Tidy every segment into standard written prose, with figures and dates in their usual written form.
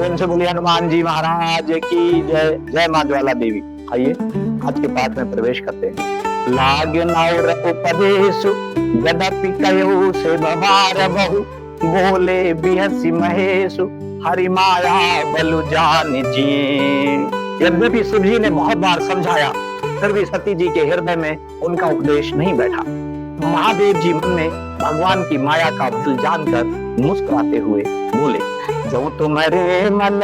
प्रेम से बोलिए हनुमान जी महाराज की जय। जय माँ ज्वाला देवी। आइए आज के पाठ में प्रवेश करते हैं। लाग नौर उपदेश यद्यपि कयो से बवार बहु, बोले बिहसी महेशु हरि माया बलु जान जी। यद्यपि शिव जी ने बहुत बार समझाया, फिर भी सती जी के हृदय में उनका उपदेश नहीं बैठा। महादेव जी मन में भगवान की माया का बल जानकर मुस्कुराते हुए बोले, जो तुम्हारे मन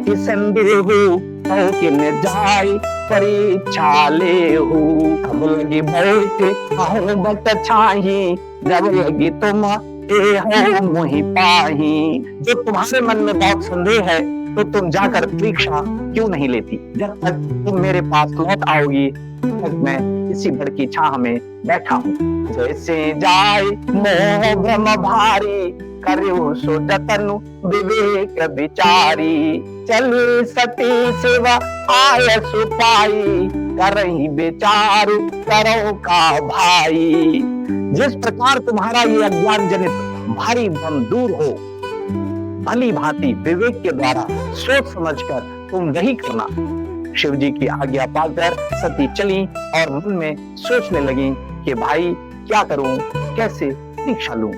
की संदेहु किन जाय परीक्षा ले हो, अब लगी बैठ आहू बत छाही, जब लगी तुम हो मोहि पाही। जो तुम्हारे मन में बहुत संदेह है तो तुम जाकर परीक्षा क्यों नहीं लेती? जब तक तुम मेरे पास लौट आओगी तब मैं इसी बड़ की छाह में बैठा हूँ। जैसे जाय मोह भ्रम भारी, करो सो जतन विवेक विचारी, चली सती सेवा आय सुपाई, करही विचार करो का भाई। जिस प्रकार तुम्हारा ये अज्ञान जनित भारी भ्रम दूर हो, भली भांति विवेक के द्वारा सोच समझकर तुम वही करना। शिव जी की आज्ञा पाकर सती चली और मन में सोचने लगी कि भाई क्या करूं, कैसे दीक्षा लूं।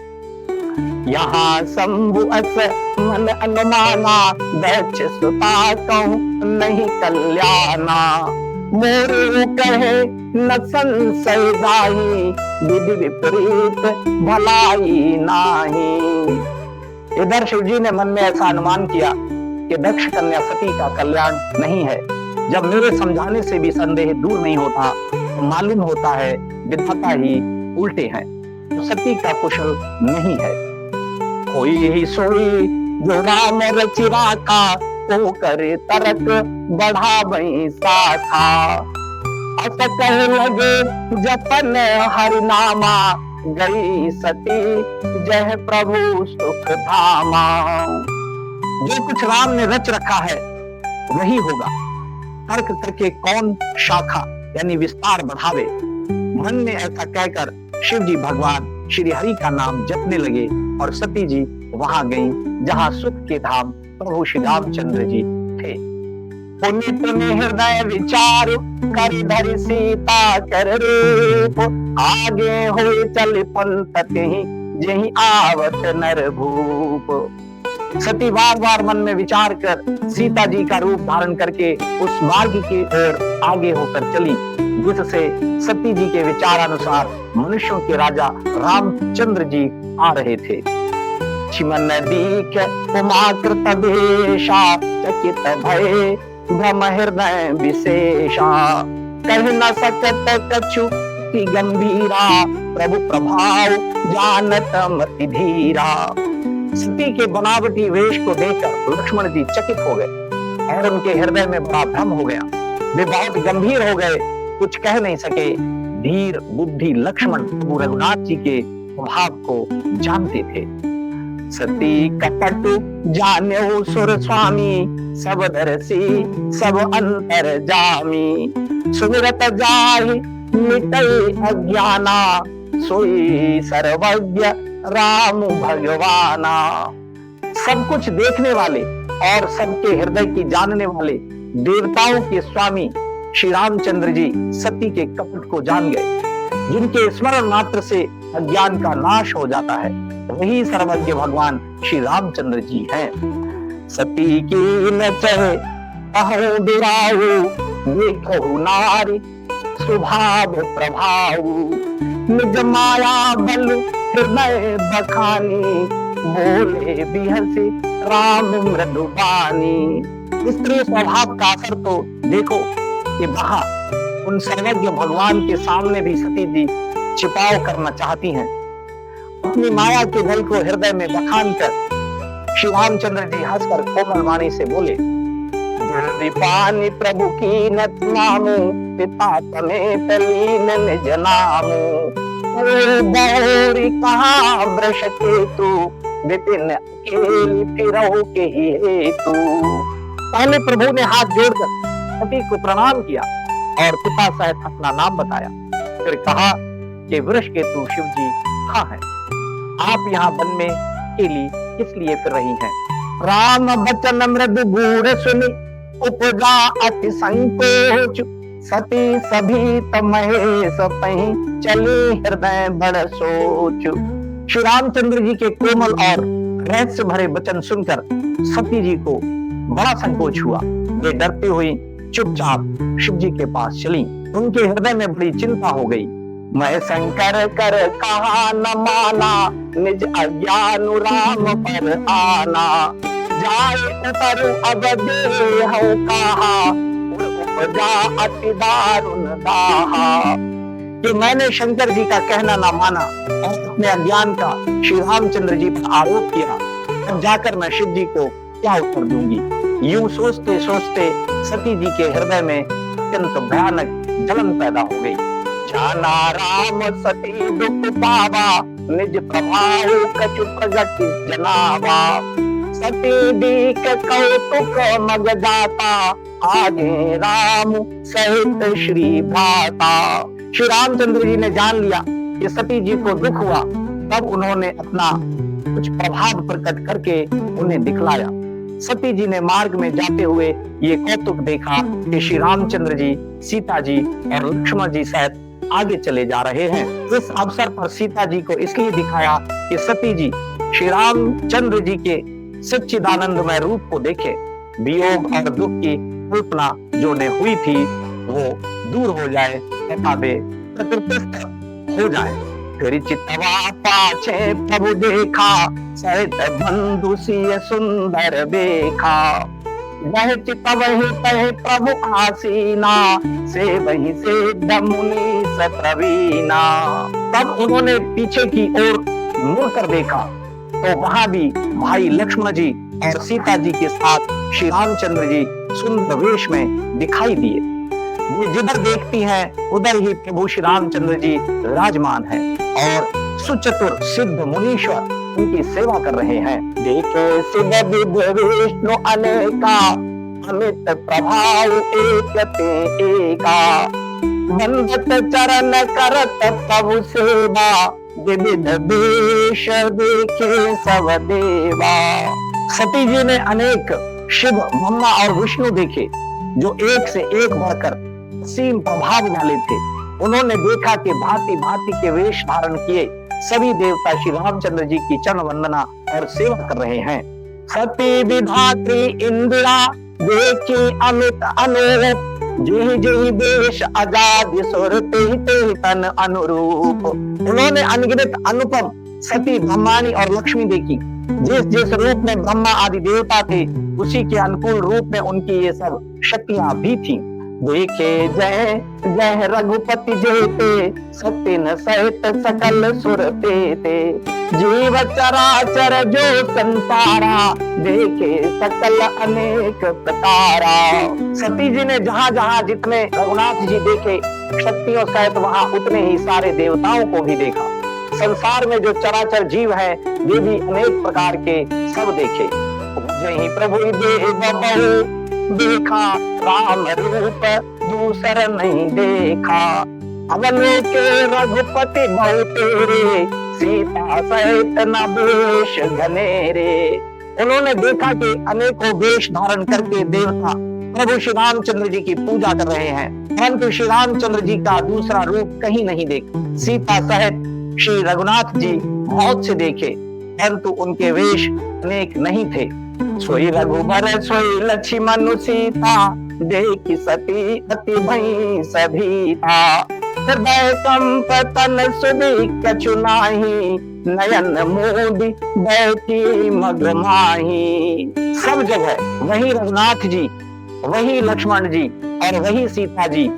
यहाँ शंभु अस मन अनुमाना, दैत्य सुता कहूं नहीं कल्याणा, मोरू कहे न संशय दाही, विधि विपरीत भलाई नाही। इधर शिव जी ने मन में ऐसा अनुमान किया कि दक्ष कन्या सती का कल्याण नहीं है। जब मेरे समझाने से भी संदेह दूर नहीं होता तो मालूम होता है विधाता ही उल्टे हैं, तो सती का कुशल नहीं है। कोई ही सोई जो राम रचिरा का, तो करे तरक बढ़ा वही साखा, अस कह लगे जपन हरि नामा, गई सती जय प्रभु सुख धामा। जो कुछ राम ने रच रखा है वही होगा। तर्क करके कौन शाखा यानी विस्तार बढ़ावे। मन में ऐसा कहकर शिव जी भगवान श्री हरि का नाम जपने लगे और सती जी वहां गईं जहां सुख के धाम प्रभु श्री रामचंद्र जी थे। पुनित में हृदय विचार कर धरि सीता कर रूप, आगे हो चल पंत ही जही आवत नर भूप। सती बार बार मन में विचार कर सीता जी का रूप धारण करके उस मार्ग की ओर आगे होकर चली, जिससे सती जी के विचारानुसार मनुष्यों के राजा रामचंद्र जी आ रहे थे। छिमन दीख उमाकृत भेषा, चकित भय भ्रम हृदय विशेषा, कह न सकत कछु की गंभीरा, प्रभु प्रभाव जानत मति धीरा। सती के बनावटी वेश को देखकर लक्ष्मण जी चकित हो गए और उनके हृदय में बड़ा भ्रम हो गया। वे बहुत गंभीर हो गए, कुछ कह नहीं सके। धीर बुद्धि लक्ष्मण प्रभु रघुनाथ जी के स्वभाव को जानते थे। सती कपट जान्यो सुर स्वामी, सब दर्शी सब अंतर जामी, सुमिरत जाहि मिटई अज्ञाना, सोई सर्वज्ञ राम भगवाना। सब कुछ देखने वाले और सबके हृदय की जानने वाले देवताओं के स्वामी श्री रामचंद्र जी सती के कपट को जान गए। जिनके स्मरण मात्र से अज्ञान का नाश हो जाता है, वही सर्वज्ञ भगवान श्री रामचंद्र जी हैं। सती की न चहे अहो बिराऊ, देखो नारी स्वभाव प्रभाव, निज माया बल हृदय बखानी, बोले बिहसी राम मृदुबानी। स्त्री स्वभाव का असर तो देखो कि वहां उन सर्वज्ञ भगवान के सामने भी सती जी छिपाव करना चाहती हैं। अपनी माया के बल को हृदय में बखान कर श्री रामचंद्र जी हंसकर कोमल वाणी से बोले, पानी प्रभु की नत नामो, पिता तमेत लीन निज नामो, बौरी कहा वृष केतु, विपिन अकेली फिरहु के हेतु। पहले प्रभु ने हाथ जोड़कर सती को प्रणाम किया और पिता सहित अपना नाम बताया। फिर कहा कि वृष केतु शिव जी कहाँ हैं? आप यहाँ वन में अकेली किस लिए फिर रही हैं? राम बचन मृदु गूढ़ सुनि उपजा अति संकोच, सती सभी तमहेश पही चली हृदय बड़ सोच। श्री रामचंद्र जी के कोमल और रहस्य भरे वचन सुनकर सती जी को बड़ा संकोच हुआ। वे डरती हुई चुपचाप शिव जी के पास चली। उनके हृदय में बड़ी चिंता हो गई। मैं शंकर कर कहा न माना, निज अज्ञान राम पर आना, जाए उतर अब देहु कहा, उपजा अति दारुण दाहा। कि मैंने शंकर जी का कहना ना माना और अपने अज्ञान का श्री रामचंद्र जी पर आरोप किया, अब जाकर मैं शिव जी को क्या उत्तर दूंगी। यूं सोचते सोचते सती जी के हृदय में अत्यंत भयानक जलन पैदा हो गई। जाना राम सती दुख पावा, निज प्रभाव कछु प्रगट जनावा, सती दीक कौतुक मग जाता, आगे राम सहित श्री भ्राता। श्री रामचंद्र जी ने जान लिया कि सती जी को दुख हुआ, तब उन्होंने अपना कुछ प्रभाव प्रकट करके उन्हें दिखलाया। सती जी ने मार्ग में जाते हुए ये कौतुक देखा कि श्री रामचंद्र जी, सीता जी और लक्ष्मण जी सहित आगे चले जा रहे हैं। इस अवसर पर सीता जी को इसलिए दिखाया कि सती जी श्री रामचंद्र जी के सच्चिदानंदमय रूप को देखे, वियोग और दुख की कल्पना जो ने हुई थी वो दूर हो जाए तथा वे प्रकृतिस्थ हो जाए। फिर चितवा पाछे प्रभु देखा, सहित बंधु सिय सुंदर देखा, वह चित वही तह प्रभु आसीना, से वही से मुनि सप्रवीना। तब उन्होंने पीछे की ओर मुड़कर देखा तो वहां भी भाई लक्ष्मण जी और सीता जी के साथ श्री रामचंद्र जी सुंदर वेश में दिखाई दिए। ये जिधर देखती हैं उधर ही प्रभु श्री रामचंद्र जी विराजमान हैं और सुचतुर सिद्ध मुनीश्वर उनकी सेवा कर रहे हैं। देखे सिद्ध विद्ध विष्णु अनेका, अमित प्रभाव एक ते एका, बंधत चरण करत प्रभु सेवा, विविध वेश देखे सब देवा। सती जी ने अनेक शिव, ब्रह्मा और विष्णु देखे जो एक से एक बढ़कर असीम प्रभाव वाले थे। उन्होंने देखा कि भांति भांति के वेश धारण किए सभी देवता श्री रामचंद्र जी की चरण वंदना और सेवा कर रहे हैं। सती विधात्री इंदिरा देखी अमित अनूप, जेहि जेहि वेश आजाद सुर तेहि तेहि तन अनुरूप। उन्होंने अनगिनत अनुपम सती, ब्रह्माणी और लक्ष्मी देखी। जिस जिस रूप में ब्रह्मा आदि देवता थे उसी के अनुकूल रूप में उनकी ये सब शक्तियां भी थी। देखे जय जय रघुपति जेते, सत्य न सहित सकल सुर तेते, जीव चराचर जो संसारा, देखे सकल अनेक प्रकारा। सती जी ने जहां जहां जितने रघुनाथ जी देखे शक्तियों सहित वहां उतने ही सारे देवताओं को भी देखा। संसार में जो चराचर जीव है वे भी अनेक प्रकार के सब देखे। जय प्रभु देव बहु देखा, राम रूप दूसर नहीं देखा, अवलोक के रघुपति बहु तेरे, सीता सहित न वेश घनेरे। उन्होंने देखा कि अनेकों वेश धारण करके देवता प्रभु श्री रामचंद्र जी की पूजा कर रहे हैं, परंतु श्री रामचंद्र जी का दूसरा रूप कहीं नहीं देखा। सीता सहित श्री रघुनाथ जी बहुत से देखे, परंतु उनके वेश अनेक नहीं थे। सोई रघुबर सोई लक्ष्मण सीता, देखी सती अति भई सभीता, हृदय कंप तन सुधि कछु नाही, नयन मोदी बैठी मग माही। सब जगह वही रघुनाथ जी, वही लक्ष्मण जी और वही सीता जी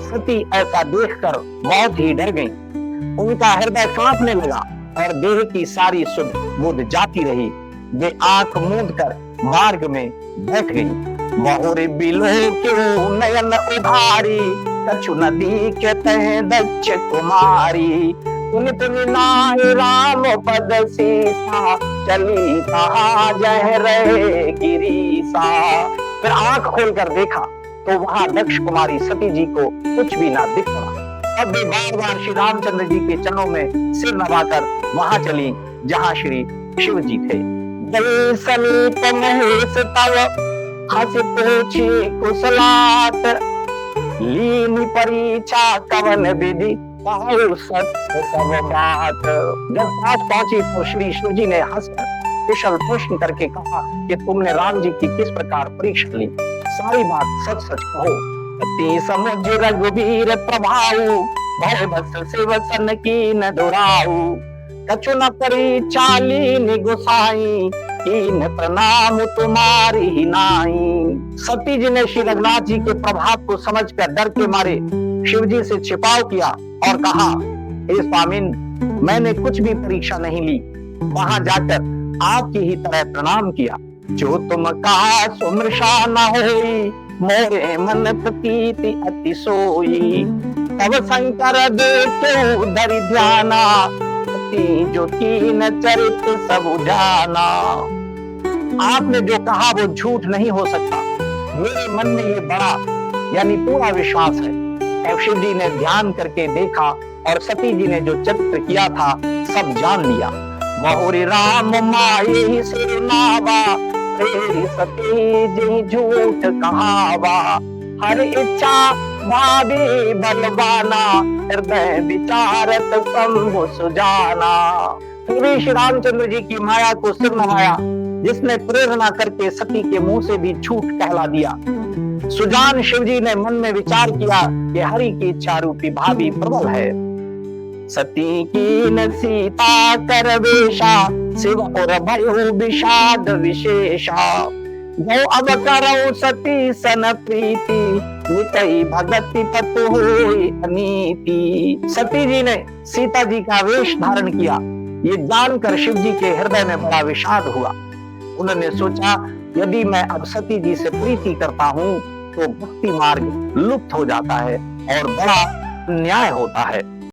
सती ऐसा देखकर बहुत ही डर गईं। उनका हृदय कांपने लगा और देह की सारी सुध बुध जाती रही। वे आंख मूंद कर मार्ग में बैठ गई। बहुरे बिलो क्यों नयन उधारी, कछु नदी के तह दक्ष कुमारी, पुनि पुनि नाहि राम पद सीसा, चली कहा जह रहे गिरीसा। फिर आंख खोलकर देखा तो वहां दक्ष कुमारी सती जी को कुछ भी ना दिख रहा। अब भी बार बार श्री रामचंद्र जी के चरणों में सिर नवाकर वहां चली जहां श्री शिव जी थे। गई समीप महेश तव हंस पूछी कुशलात, लीनी परीक्षा कवन विधि कहु सत्य सब बात। जब पास पहुंची तो श्री शिव जी ने हंसकर कुशल प्रश्न करके कहा कि तुमने राम जी की किस प्रकार परीक्षा ली, सारी बात सच सच कहो। अति समुझ रघुबीर प्रभाऊ, भय बस शिव सन की न दुराऊ। कछु न करी चालीन गोसाई, कीन प्रणाम तुम्हारी ही नाई। सती जी ने श्री रघुनाथ जी के प्रभाव को समझकर डर के मारे शिव जी से छिपाव किया और कहा, हे स्वामिन, मैंने कुछ भी परीक्षा नहीं ली, वहां जाकर आपकी ही तरह प्रणाम किया। जो तुम कहा सुमृषा न होई, मोरे मन प्रतीति अति सोई। तब शंकर देखो धरि ध्याना, जो कीन चरित सब जाना। आपने जो कहा वो झूठ नहीं हो सकता, मेरे मन में ये बड़ा यानी पूरा विश्वास है। और शिव जी ने ध्यान करके देखा और सती जी ने जो चित्र किया था सब जान लिया। बहुरी राम माये सिरनावा, तेरी सती जी झूठ कहावा। हर इच्छा भावी बलवाना, हृदय विचारत शंभु सुजाना। पूरी श्री रामचंद्र जी की माया को सिर नवाया, जिसने प्रेरणा करके सती के मुंह से भी झूठ कहला दिया। सुजान शिव जी ने मन में विचार किया कि हरि की इच्छा रूपी भाभी प्रबल है। सती की न सीता कर वेशा, शिव और भयो विषाद विशेषा। जो अब करो सती सन प्रीति, नितई भगति पतु होई अनीति। सती जी ने सीता जी का वेश धारण किया, ये जानकर शिव जी के हृदय में बड़ा विषाद हुआ। उन्होंने सोचा, यदि मैं अब सती जी से प्रीति करता हूँ तो भक्ति मार्ग लुप्त हो जाता है और बड़ा न्याय होता है।